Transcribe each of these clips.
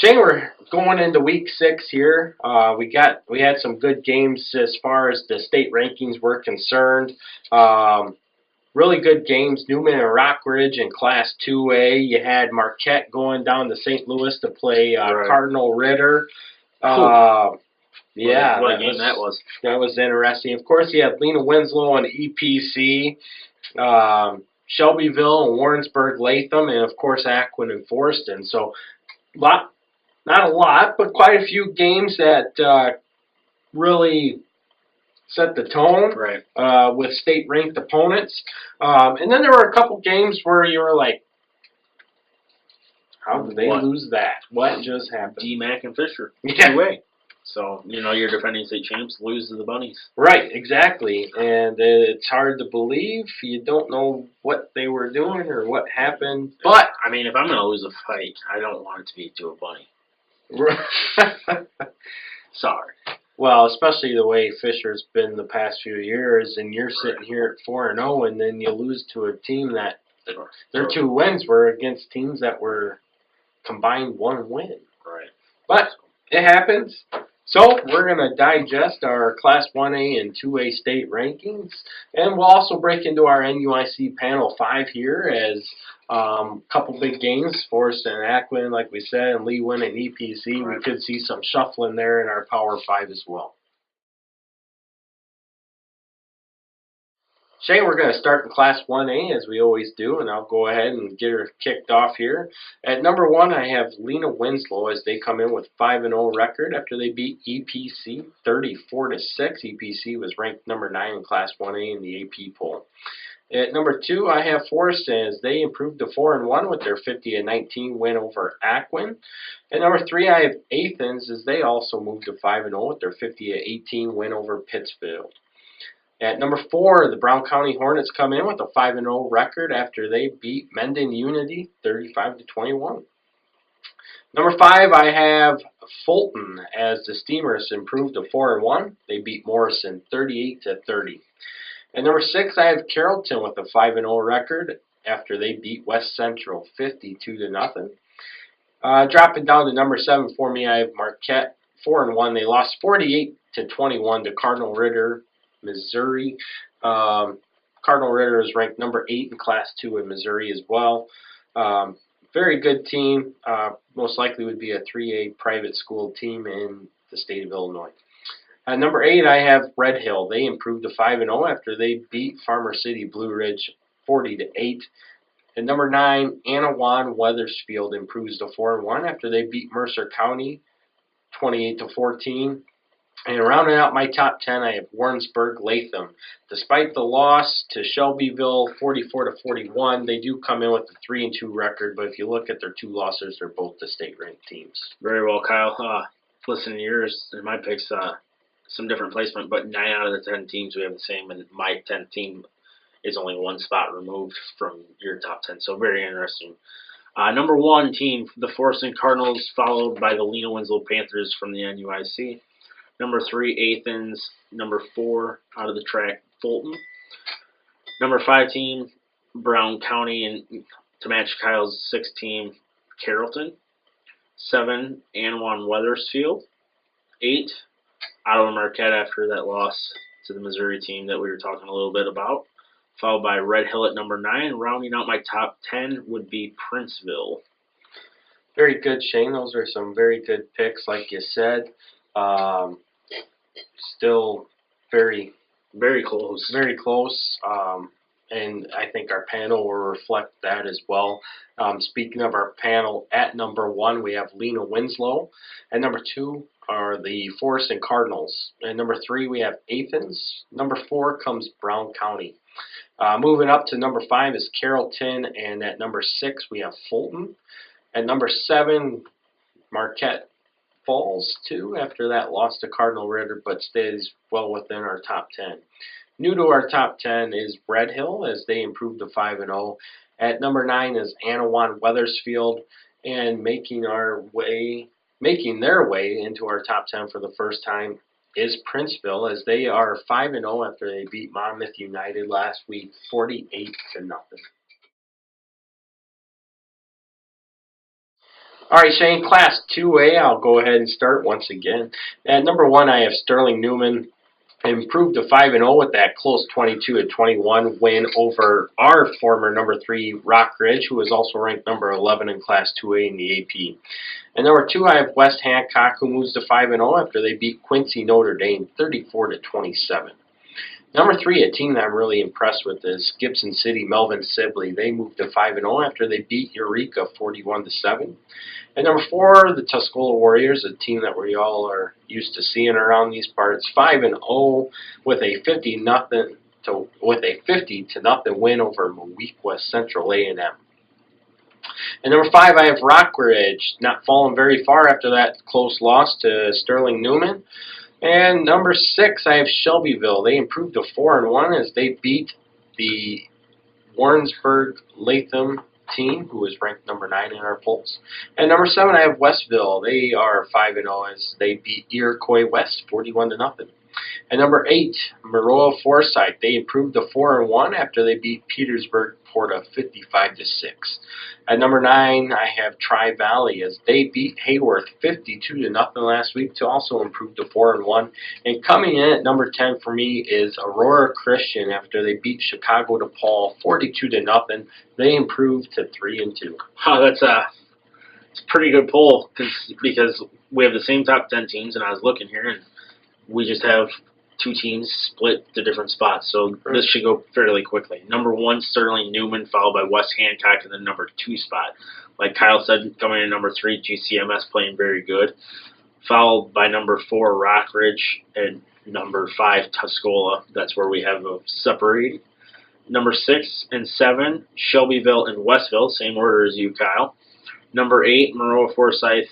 Shane, we're going into week 6 here. We had some good games as far as the state rankings were concerned. Um, really good games. Newman and Rockridge in Class 2A. You had Marquette going down to St. Louis to play Right. Cardinal Ritter. Yeah, what a game that was. That was interesting. Of course, you had Lena Winslow and EPC, Shelbyville and Warrensburg Latham, and of course Aquin and Forston. So, not a lot, but quite a few games that really set the tone with state-ranked opponents. And then there were a couple games where you were like, how did they lose that? What just happened? D-Mac and Fisher. Yeah. 2-way. So, your defending state champs lose to the Bunnies. Right, exactly. And it's hard to believe. You don't know what they were doing or what happened. But, I mean, if I'm going to lose a fight, I don't want it to be to a Bunny. Sorry. Well, especially the way Fisher's been the past few years, and you're sitting here at 4-0, and then you lose to a team that their 2 wins were against teams that were combined 1 win. Right. But it happens. So we're going to digest our Class 1A and 2A state rankings, and we'll also break into our NUIC Panel 5 here as a couple big games, Forest and Aquin, like we said, and Lewin and EPC. Right. We could see some shuffling there in our Power 5 as well. Shane, we're going to start in Class 1A as we always do, and I'll go ahead and get her kicked off here. At number 1, I have Lena Winslow as they come in with 5-0 record after they beat EPC 34-6. EPC was ranked number 9 in Class 1A in the AP poll. At number 2, I have Forest as they improved to 4-1 with their 50-19 win over Aquin. At number 3, I have Athens as they also moved to 5-0 with their 50-18 win over Pittsfield. At number 4, the Brown County Hornets come in with a 5-0 record after they beat Mendon Unity 35-21. Number 5, I have Fulton as the Steamers improved to 4-1. They beat Morrison 38-30. At number 6, I have Carrollton with a 5-0 record after they beat West Central 52-0. Dropping down to number 7 for me, I have Marquette 4-1. They lost 48-21 to Cardinal Ritter, Missouri. Cardinal Ritter is ranked number 8 in Class 2 in Missouri as well. Very good team. Most likely would be a 3A private school team in the state of Illinois. At number 8, I have Red Hill. They improved to 5-0 after they beat Farmer City Blue Ridge 40-8. At number 9, Anawan Wethersfield improves to 4-1 after they beat Mercer County 28-14. And rounding out my top 10, I have Warrensburg Latham. Despite the loss to Shelbyville 44-41, they do come in with a 3-2 record, but if you look at their 2 losses, they're both the state-ranked teams. Very well, Kyle. Listen to yours and my picks, some different placement, but 9 out of the 10 teams we have the same, and my 10th team is only 1 spot removed from your top 10, so very interesting. Number 1 team, the Forston Cardinals, followed by the Lena Winslow Panthers from the NUIC. Number 3, Athens. Number 4, out of the track, Fulton. Number 5 team, Brown County, and to match Kyle's 6th team, Carrollton. 7, Anawan Wethersfield. 8, Ottawa Marquette after that loss to the Missouri team that we were talking a little bit about. Followed by Red Hill at number 9. Rounding out my top 10 would be Princeville. Very good, Shane. Those are some very good picks, like you said. Still very close. Very close. And I think our panel will reflect that as well. Speaking of our panel, at number 1, we have Lena Winslow. At number 2 are the Forest Cardinals. At number 3, we have Athens. Number 4 comes Brown County. Moving up to number 5 is Carrollton. And at number 6, we have Fulton. At number 7, Marquette falls too after that loss to Cardinal Ritter, but stays well within our top 10. New to our top 10 is Red Hill as they improved to 5-0. At number 9 is Anawan Wethersfield, and making their way into our top 10 for the first time is Princeville as they are 5-0 after they beat Monmouth United last week 48-0. All right, Shane, Class 2A, I'll go ahead and start once again. At number 1, I have Sterling Newman. Improved to 5-0 with that close 22-21 win over our former number 3 Rock Ridge, who was also ranked number 11 in Class 2A in the AP. And number 2, I have West Hancock, who moves to 5-0 after they beat Quincy Notre Dame 34-27. Number 3, a team that I'm really impressed with is Gibson City Melvin Sibley. They moved to 5-0 after they beat Eureka 41-7. And number 4, the Tuscola Warriors, a team that we all are used to seeing around these parts, 5-0 with a 50 to nothing win over Moweaqua Central A&M. And number 5, I have Rock Ridge, not falling very far after that close loss to Sterling Newman. And number 6, I have Shelbyville. They improved to 4-1 as they beat the Warrensburg Latham team, who is ranked number 9 in our polls. And number 7, I have Westville. They are 5-0 as they beat Iroquois West 41-0. And number 8, Maroa Forsyth. They improved to 4-1 after they beat Petersburg Porta 55-6. At number 9, I have Tri-Valley as they beat Hayworth 52-0 last week to also improve to 4-1. And coming in at number 10 for me is Aurora Christian after they beat Chicago DePaul 42-0. They improved to 3-2. Oh, it's a pretty good poll because we have the same top 10 teams, and I was looking here, and we just have 2 teams split to different spots, so this should go fairly quickly. Number 1, Sterling Newman, followed by West Hancock in the number 2 spot. Like Kyle said, coming in number 3, GCMS playing very good, followed by number 4, Rock Ridge, and number 5, Tuscola. That's where we have a separated. Number 6 and 7, Shelbyville and Westville, same order as you, Kyle. Number 8, Maroa Forsyth,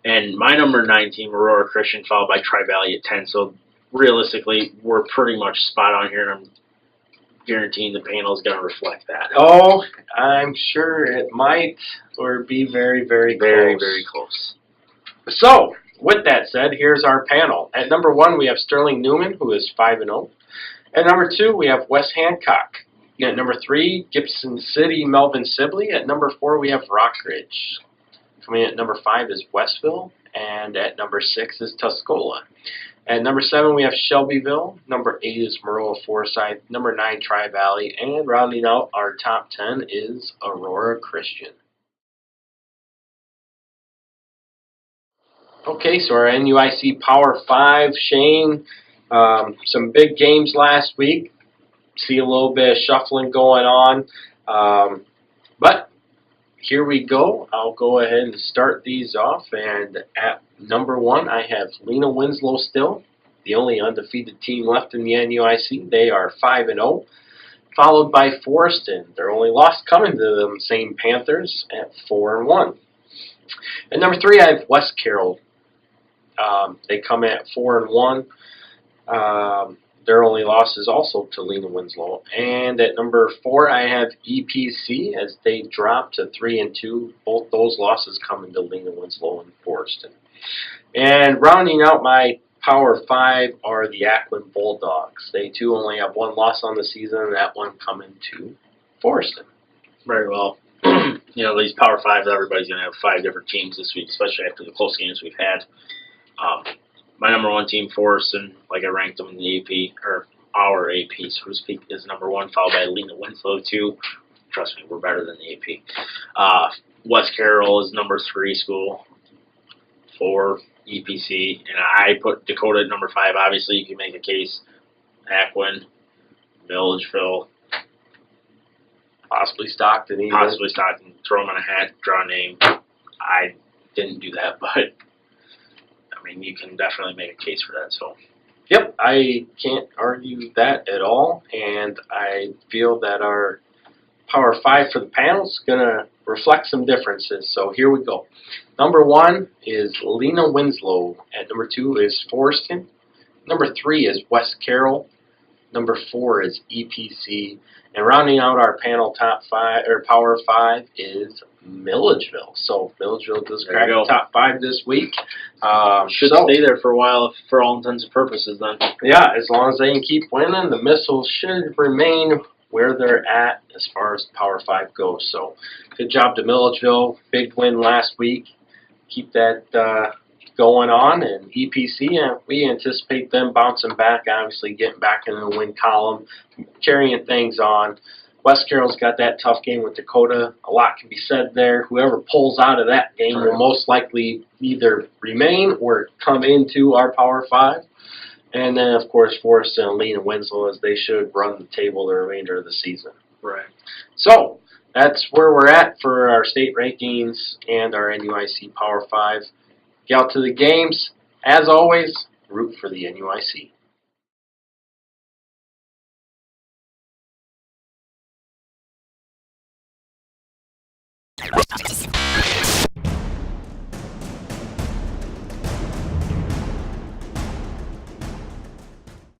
and my number 9 team, Aurora Christian, followed by Tri-Valley at 10. So realistically, we're pretty much spot on here, and I'm guaranteeing the panel is going to reflect that. Oh, I'm sure it might, or be very, very close. Very, very close. So, with that said, here's our panel. At number 1, we have Sterling Newman, who is 5-0. At number 2, we have West Hancock. At number 3, Gibson City Melvin Sibley. At number 4, we have Rock Ridge. Coming in at number 5 is Westville, and at number 6 is Tuscola. At number 7, we have Shelbyville. Number 8 is Maroa Forsyth. Number 9, Tri-Valley. And rounding out our top 10 is Aurora Christian. Okay, so our NUIC Power 5, Shane, some big games last week. See a little bit of shuffling going on. But here we go. I'll go ahead and start these off. And at number 1, I have Lena Winslow still, the only undefeated team left in the NUIC. They are 5-0, followed by Forreston. Their only loss coming to them, same Panthers, at 4-1. At number 3, I have West Carroll. They come at 4-1. Their only loss is also to Lena Winslow. And at number 4, I have EPC as they drop to 3-2. Both those losses coming to Lena Winslow and Forreston. And rounding out my Power 5 are the Ackland Bulldogs. They too only have 1 loss on the season, and that one coming to Forreston. Very well. You know, these Power 5s, everybody's going to have 5 different teams this week, especially after the close games we've had. My number 1 team, Forreston, like I ranked them in the AP, or our AP, so to speak, is number 1, followed by Lena Winslow, 2. Trust me, we're better than the AP. West Carroll is number 3 school, 4, EPC, and I put Dakota at number 5. Obviously, you can make a case. Ackland, Milledgeville, possibly Stockton even. Possibly Stockton. Throw them in a hat, draw a name. I didn't do that, but I mean, you can definitely make a case for that. So, yep, I can't argue that at all, and I feel that our Power 5 for the panel is going to reflect some differences. So here we go. Number 1 is Lena Winslow. At number 2 is Forreston. Number 3 is West Carroll. Number 4 is EPC. And rounding out our panel top 5 or Power 5 is Milledgeville. So Milledgeville does crack the top 5 this week. Should stay there for a while for all intents and purposes then. Yeah, as long as they can keep winning, the missiles should remain where they're at as far as Power 5 goes. So good job to Milledgeville. Big win last week. keep that going on. And EPC, we anticipate them bouncing back, obviously getting back into the win column, carrying things on. West Carroll's got that tough game with Dakota. A lot can be said there. Whoever pulls out of that game will most likely either remain or come into our Power 5. And then, of course, Forrest and Lena Winslow, as they should run the table the remainder of the season. Right. So, that's where we're at for our state rankings and our NUIC Power 5. Get out to the games. As always, root for the NUIC.